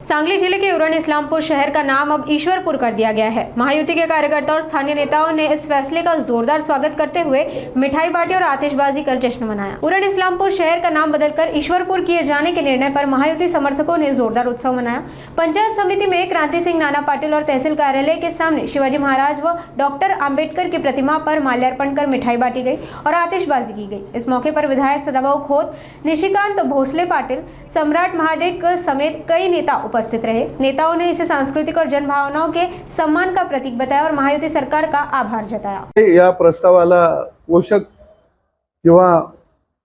सांगली जिले के उरण इस्लामपुर शहर का नाम अब ईश्वरपुर कर दिया गया है। महायुति के कार्यकर्ता और स्थानीय नेताओं ने इस फैसले का जोरदार स्वागत करते हुए मिठाई बांटी और आतिशबाजी कर जश्न मनाया। उरण इस्लामपुर शहर का नाम बदलकर ईश्वरपुर किए जाने के निर्णय पर महायुति समर्थकों ने जोरदार उत्सव मनाया। पंचायत समिति में क्रांति सिंह नाना पाटिल और तहसील कार्यालय के सामने शिवाजी महाराज व डॉक्टर आम्बेडकर की प्रतिमा पर माल्यार्पण कर मिठाई बांटी गई और आतिशबाजी की गई। इस मौके पर विधायक सदाभाऊ खोत, निशिकांत भोसले पाटिल, सम्राट महाडिक समेत कई नेता उपस्थित रहे। नेताओं ने इसे सांस्कृतिक और जनभावनाओं के सम्मान का प्रतीक बताया और महायुति सरकार का आभार जताया। या प्रस्तावाला पोषक किंवा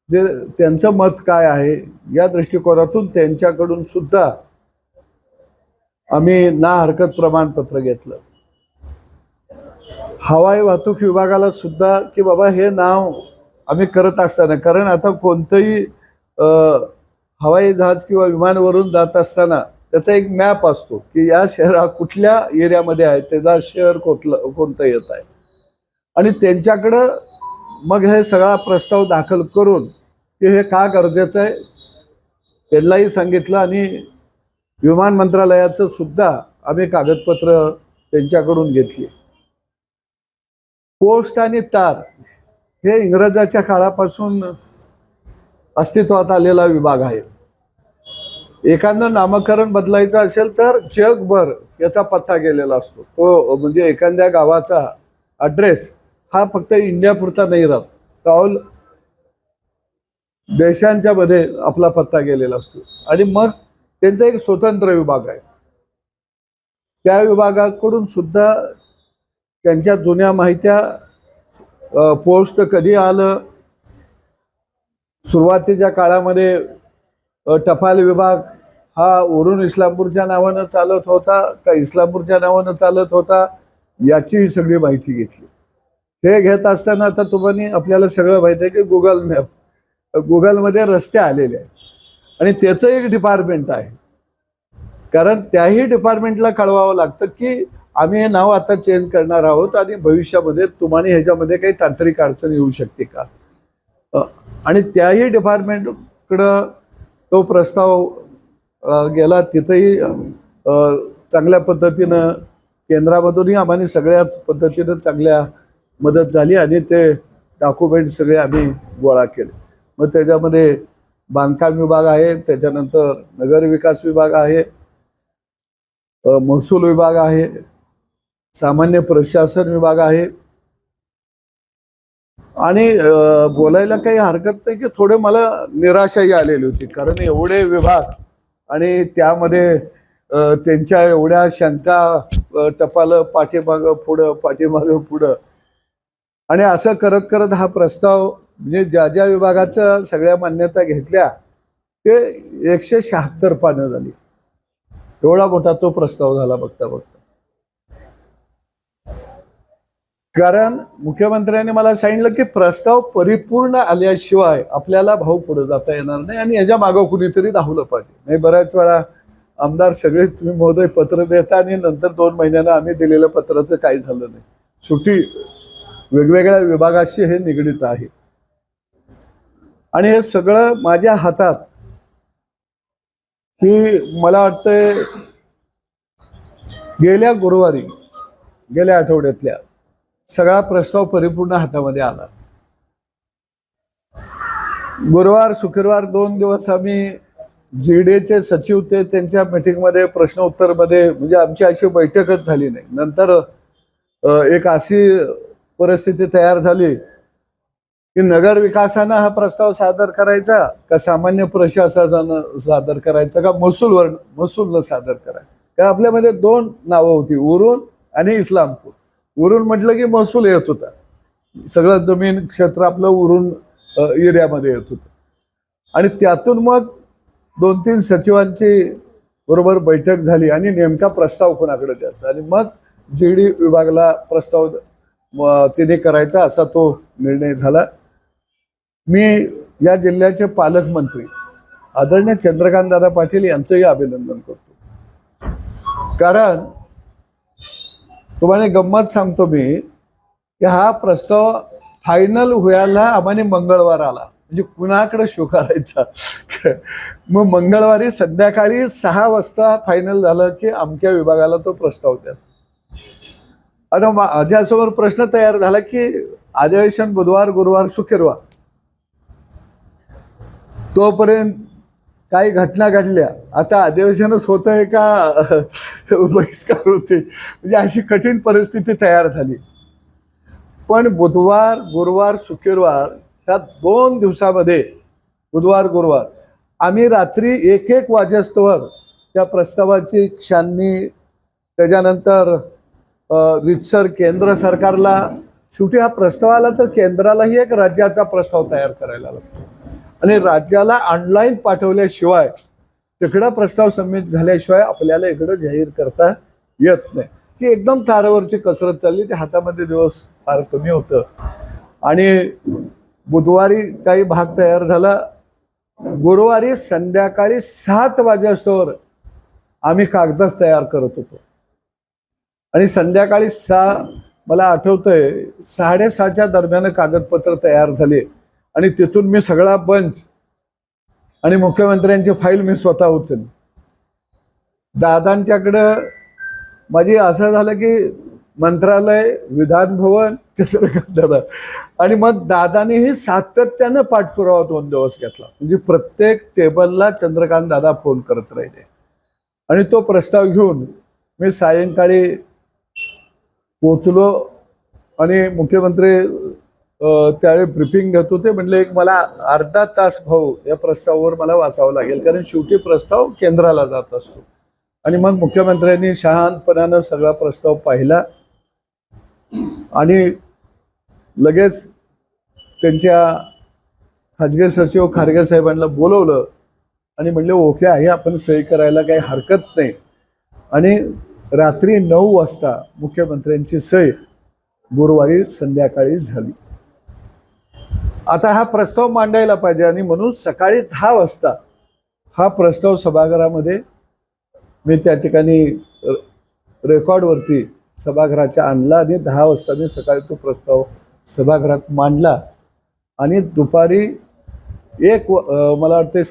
जे त्यांचं मत काय आहे या दृष्टिकोनातून त्यांच्याकडून सुद्धा आम्ही ना हरकत प्रमाणपत्र घेतलं। हवाई वाहतूक विभागाला सुद्धा की बाबा हे नाव आम्ही करत असताना, कारण आता कोणतंही हवाई जहाज किंवा विमानावरून जात असताना त्याचा एक मॅप असतो की या शहरात कुठल्या एरियामध्ये आहे, त्याचा शहर कोणतं येत आहे आणि त्यांच्याकडं मग हे सगळा प्रस्ताव दाखल करून की हे का गरजेचं आहे त्यांनाही सांगितलं आणि विमान मंत्रालयाचं सुद्धा आम्ही कागदपत्र त्यांच्याकडून घेतली। पोस्ट आणि तार हे इंग्रजाच्या काळापासून अस्तित्वात आलेला विभाग आहे। एखादं नामकरण बदलायचं असेल तर जगभर याचा पत्ता गेलेला असतो। तो म्हणजे एखाद्या गावाचा ॲड्रेस हा फक्त इंडियापुरता नाही राहत, ऑल देशांच्या मध्ये आपला पत्ता गेलेला असतो आणि मग त्यांचा एक स्वतंत्र विभाग आहे। त्या विभागाकडून सुद्धा त्यांच्या जुन्या माहित्या, पोस्ट कधी आलं, सुरुवातीच्या काळामध्ये टपाल विभाग हा उरण इस्लामपूरच्या नावानं चालत होता का इस्लामपूरच्या नावानं चालत होता याची सगळी माहिती घेतली। हे घेत असताना आता तुम्हाला आपल्याला सगळं माहिती आहे की गुगल मॅप, गुगलमध्ये रस्ते आलेले आहेत आणि त्याचं एक डिपार्टमेंट आहे, कारण त्याही डिपार्टमेंटला कळवावं लागतं की आम्ही हे नाव आता चेंज करणार आहोत आणि भविष्यामध्ये तुम्हाला ह्याच्यामध्ये काही तांत्रिक अडचण येऊ शकते का, आणि त्याही डिपार्टमेंटकडं तो प्रस्ताव गेला। तिथेही चांगल्या पद्धतीनं केंद्रामधूनही आम्हाला सगळ्याच पद्धतीनं चांगल्या मदत झाली आणि ते डॉक्युमेंट सगळे आम्ही गोळा केले। मग त्याच्यामध्ये बांधकाम विभाग आहे, त्याच्यानंतर नगर विकास विभाग आहे, महसूल विभाग आहे, सामान्य प्रशासन विभाग आहे आणि बोलायला काही हरकत नाही की थोडे मला निराशाही आलेली होती, कारण एवढे विभाग आणि त्यामध्ये त्यांच्या एवढ्या शंका, टपाल पाठीमागं पुढं पाठीमागं पुढं आणि असं करत करत हा प्रस्ताव म्हणजे ज्या ज्या विभागाच्या सगळ्या मान्यता घेतल्या ते 176 पानं झाली। एवढा मोठा तो प्रस्ताव झाला बघता बघता, कारण मुख्यमंत्र्यांनी मला सांगितलं की प्रस्ताव परिपूर्ण आल्याशिवाय आपल्याला भाऊ पुढे जाता येणार नाही आणि याच्या मागं कुणीतरी धावलं पाहिजे। नाही बऱ्याच वेळा आमदार सगळे तुम्ही महोदय पत्र देता आणि नंतर 2 महिन्यानं आम्ही दिलेल्या पत्राचं काही झालं नाही। शेवटी वेगवेगळ्या विभागाशी हे निगडित आहे आणि हे सगळं माझ्या हातात की मला वाटतंय गेल्या गुरुवारी, गेल्या आठवड्यातल्या सगळा प्रस्ताव परिपूर्ण हातामध्ये आला। गुरुवार शुक्रवार 2 दिवस आम्ही जीडीचे सचिव ते त्यांच्या मीटिंगमध्ये प्रश्न उत्तरमध्ये म्हणजे आमची अशी बैठकच झाली नाही। नंतर एक अशी परिस्थिती तयार झाली की नगर विकासानं हा प्रस्ताव सादर करायचा का सामान्य प्रशासनानं सादर करायचा का महसूलनं सादर करायचा, कारण आपल्यामध्ये 2 नावं होती, उरण आणि इस्लामपूर। उरण म्हटलं की महसूल येत होता, सगळं जमीन क्षेत्र आपलं उरण एरियामध्ये येत होतं आणि त्यातून मग 2-3 सचिवांची बरोबर बैठक झाली आणि नेमका प्रस्ताव कोणाकडे द्यायचा आणि मग जीडी विभागाला प्रस्ताव तिने करायचा असा तो निर्णय झाला। मी या जिल्ह्याचे पालकमंत्री आदरणीय चंद्रकांत दादा पाटील यांचंही अभिनंदन करतो, कारण तुम्हाला गंमत सांगतो मी की हा प्रस्ताव फायनल व्हायला आम्हाला मंगळवार आला म्हणजे कुणाकडे शो करायचा. मग मंगळवारी संध्याकाळी 6 वाजता फायनल झालं की अमक्या विभागाला तो प्रस्ताव द्या. आता माझ्यासमोर प्रश्न तयार झाला की अधिवेशन बुधवार, गुरुवार, शुक्रवार, तोपर्यंत काही घटना घडल्या. आता अधिवेशनच होत आहे का बहिष्कार होते, म्हणजे अशी कठीण परिस्थिती तयार झाली. पण बुधवार, गुरुवार, शुक्रवार ह्या 2 दिवसामध्ये, बुधवार गुरुवार, आम्ही रात्री 1-1 वाजेस्तवर त्या प्रस्तावाची छाननी, त्याच्यानंतर रितसर केंद्र सरकारला, शेवटी हा प्रस्ताव आला तर केंद्रालाही एक राज्याचा प्रस्ताव तयार करायला लागतो आणि राज्याला ऑनलाईन पाठवल्याशिवाय, तिकडं प्रस्ताव सबमिट झाल्याशिवाय आपल्याला इकडं जाहीर करता येत नाही. ही एकदम तारेवरची कसरत चालली. ते हातामध्ये दिवस फार कमी होतं आणि बुधवारी काही भाग तयार झाला. गुरुवारी संध्याकाळी 7 वाजेस्तवर आम्ही कागदच तयार करत होतो आणि संध्याकाळी 6, मला आठवतंय 6:30च्या दरम्यान कागदपत्र तयार झाले आणि तिथून मी सगळा बंच आणि मुख्यमंत्र्यांची फाईल मी स्वतः उचलली. दादांच्याकडं माझी असं झालं की मंत्रालय, विधान भवन, चंद्रकांत दादा, आणि मग दादानेही सातत्यानं पाठपुरावा 2 दिवस घेतला. म्हणजे प्रत्येक टेबलला चंद्रकांत दादा फोन करत राहिले आणि तो प्रस्ताव घेऊन मी सायंकाळी पोचलो आणि मुख्यमंत्री त्यावेळी ब्रिफिंग घेत होते. म्हणले एक मला अर्धा तास भाऊ या प्रस्तावावर मला वाचावं लागेल, कारण शेवटी प्रस्ताव केंद्राला जात असतो. आणि मग मुख्यमंत्र्यांनी शहाणपणानं सगळा प्रस्ताव पाहिला आणि लगेच त्यांच्या खाजगी सचिव खारगे साहेबांना बोलवलं आणि म्हणले ओके आहे, आपण सही करायला काही हरकत नाही. आणि रात्री 9 वाजता मुख्यमंत्र्यांची सही गुरुवारी संध्याकाळी झाली. आता हा प्रस्ताव मांडायला पाहिजे आणि म्हणून सकाळी 10 वाजता हा प्रस्ताव सभागृहामध्ये मी त्या ठिकाणी रेकॉर्डवरती सभागृहाच्या आणला आणि 10 वाजता मी सकाळी तो प्रस्ताव सभागृहात मांडला आणि दुपारी मला वाटते